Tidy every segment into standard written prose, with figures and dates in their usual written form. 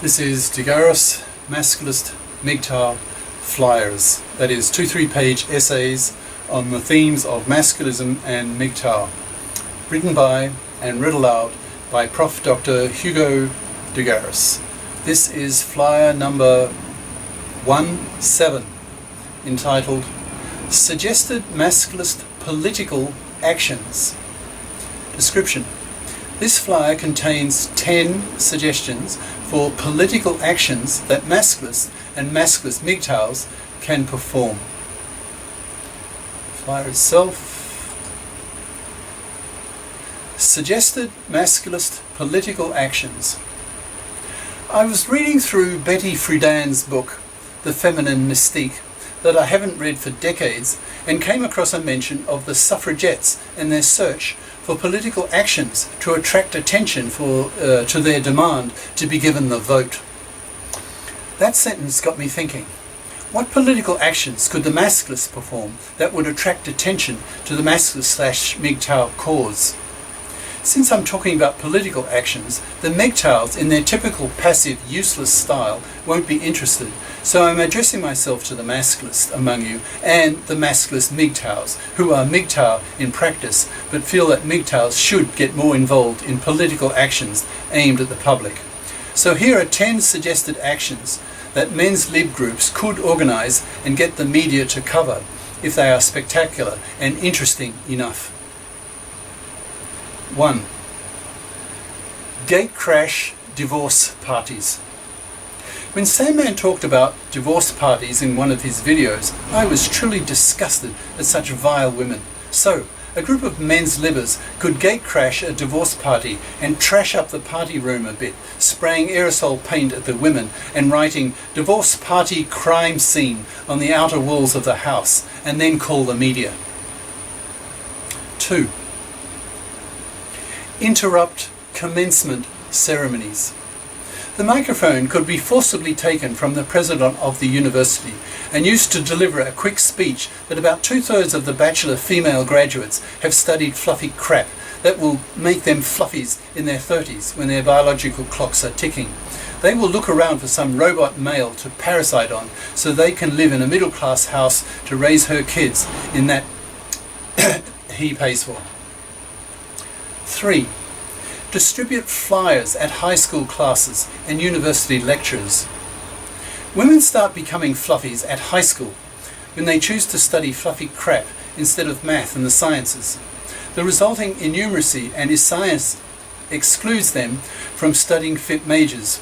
This is GARIS, Masculist, MGTOW flyers. That is 2 3-page essays on the themes of masculism and MGTOW, written by and read aloud by Prof. Dr. Hugo de GARIS. This is flyer number 17, entitled Suggested Masculist Political Actions. Description. This flyer contains 10 suggestions for political actions that masculists and masculist MGTOWs can perform. Flyer itself. Suggested masculist political actions. I was reading through Betty Friedan's book, The Feminine Mystique, that I haven't read for decades, and came across a mention of the suffragettes and their search for political actions to attract attention to their demand to be given the vote. That sentence got me thinking, what political actions could the masculists perform that would attract attention to the masculist/MGTOW cause? Since I'm talking about political actions, the MGTOWs in their typical passive, useless style won't be interested, so I'm addressing myself to the masculists among you and the masculist MGTOWs, who are MGTOW in practice, but feel that MGTOWs should get more involved in political actions aimed at the public. So here are 10 suggested actions that men's lib groups could organise and get the media to cover if they are spectacular and interesting enough. 1. Gate crash divorce parties. When Sandman talked about divorce parties in one of his videos, I was truly disgusted at such vile women. So, a group of men's libbers could gate crash a divorce party and trash up the party room a bit, spraying aerosol paint at the women and writing "divorce party crime scene" on the outer walls of the house, and then call the media. 2. Interrupt commencement ceremonies. The microphone could be forcibly taken from the president of the university and used to deliver a quick speech that about 2/3 of the bachelor female graduates have studied fluffy crap that will make them fluffies in their 30s when their biological clocks are ticking. They will look around for some robot male to parasite on so they can live in a middle-class house to raise her kids in that he pays for. 3. Distribute flyers at high school classes and university lectures. Women start becoming fluffies at high school when they choose to study fluffy crap instead of math and the sciences. The resulting innumeracy and science excludes them from studying fit majors,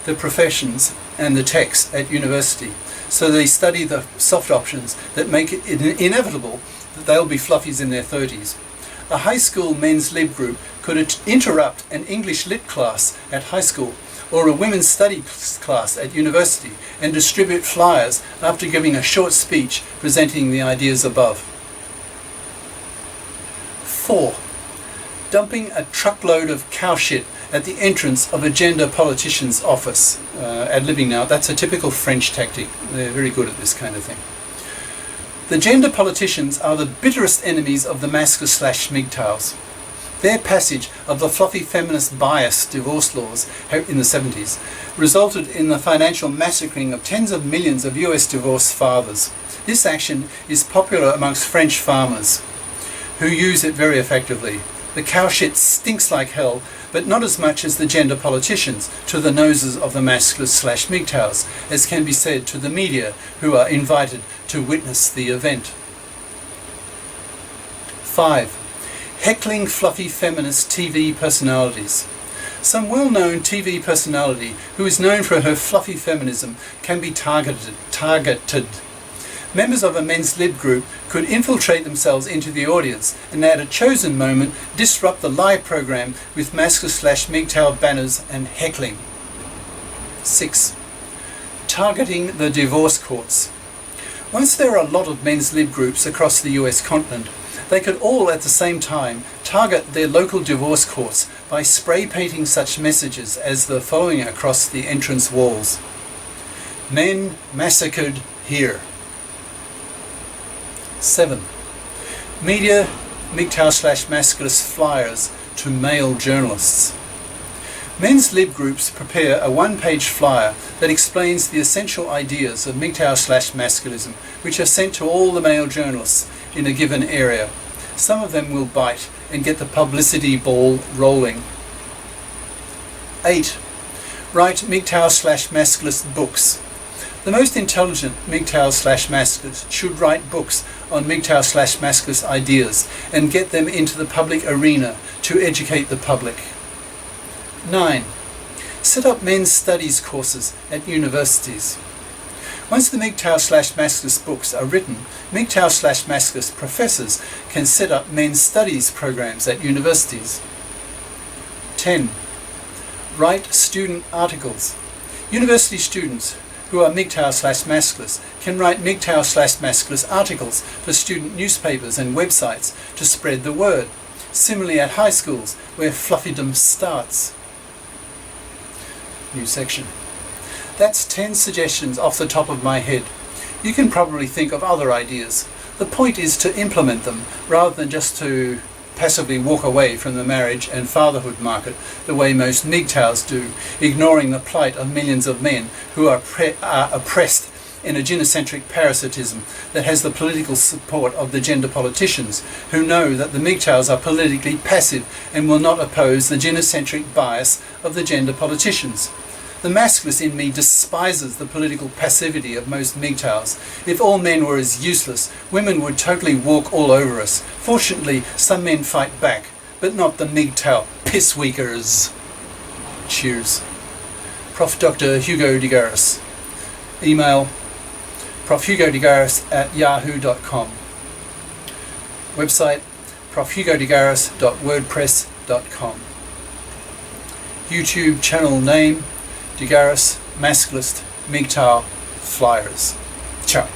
the professions and the techs at university, so they study the soft options that make it inevitable that they'll be fluffies in their 30s. A high school men's lib group could interrupt an English lit class at high school or a women's study class at university and distribute flyers after giving a short speech presenting the ideas above. 4. Dumping a truckload of cow shit at the entrance of a gender politician's office. Ad-libbing now, that's a typical French tactic. They're very good at this kind of thing. The gender politicians are the bitterest enemies of the masculist/MGTOWs. Their passage of the fluffy feminist bias divorce laws in the 70s resulted in the financial massacring of tens of millions of US divorced fathers. This action is popular amongst French farmers, who use it very effectively. The cow shit stinks like hell, but not as much as the gender politicians to the noses of the masculist/MGTOWs, as can be said to the media who are invited to witness the event. 5. Heckling fluffy feminist TV personalities. Some well-known TV personality who is known for her fluffy feminism can be targeted. Members of a men's lib group could infiltrate themselves into the audience and at a chosen moment disrupt the live program with masculist/MGTOW banners and heckling. 6. Targeting the divorce courts. Once there are a lot of men's lib groups across the US continent, they could all at the same time target their local divorce courts by spray painting such messages as the following across the entrance walls. Men massacred here. 7. Media MGTOW/masculist flyers to male journalists. Men's lib groups prepare a one-page flyer that explains the essential ideas of MGTOW/masculism, which are sent to all the male journalists in a given area. Some of them will bite and get the publicity ball rolling. 8. Write MGTOW/masculist books. The most intelligent MGTOW/masculists should write books on MGTOW/masculist ideas and get them into the public arena to educate the public. 9. Set up men's studies courses at universities. Once the MGTOW/masculist books are written, MGTOW/masculist professors can set up men's studies programs at universities. 10. Write student articles. University students who are MGTOW/masculists can write MGTOW/masculist articles for student newspapers and websites to spread the word. Similarly at high schools, where fluffydom starts. New section. That's 10 suggestions off the top of my head. You can probably think of other ideas. The point is to implement them rather than just to passively walk away from the marriage and fatherhood market the way most MGTOWs do, ignoring the plight of millions of men who are oppressed in a gynocentric parasitism that has the political support of the gender politicians who know that the MGTOWs are politically passive and will not oppose the gynocentric bias of the gender politicians. The masculist in me despises the political passivity of most MGTOWs. If all men were as useless, women would totally walk all over us. Fortunately, some men fight back, but not the MGTOW pissweakers. Cheers. Prof. Dr. Hugo de GARIS. Email profhugodegaris@yahoo.com. Website profhugodegaris.wordpress.com. YouTube channel name de GARIS Masculist MGTOW Flyers. Ciao.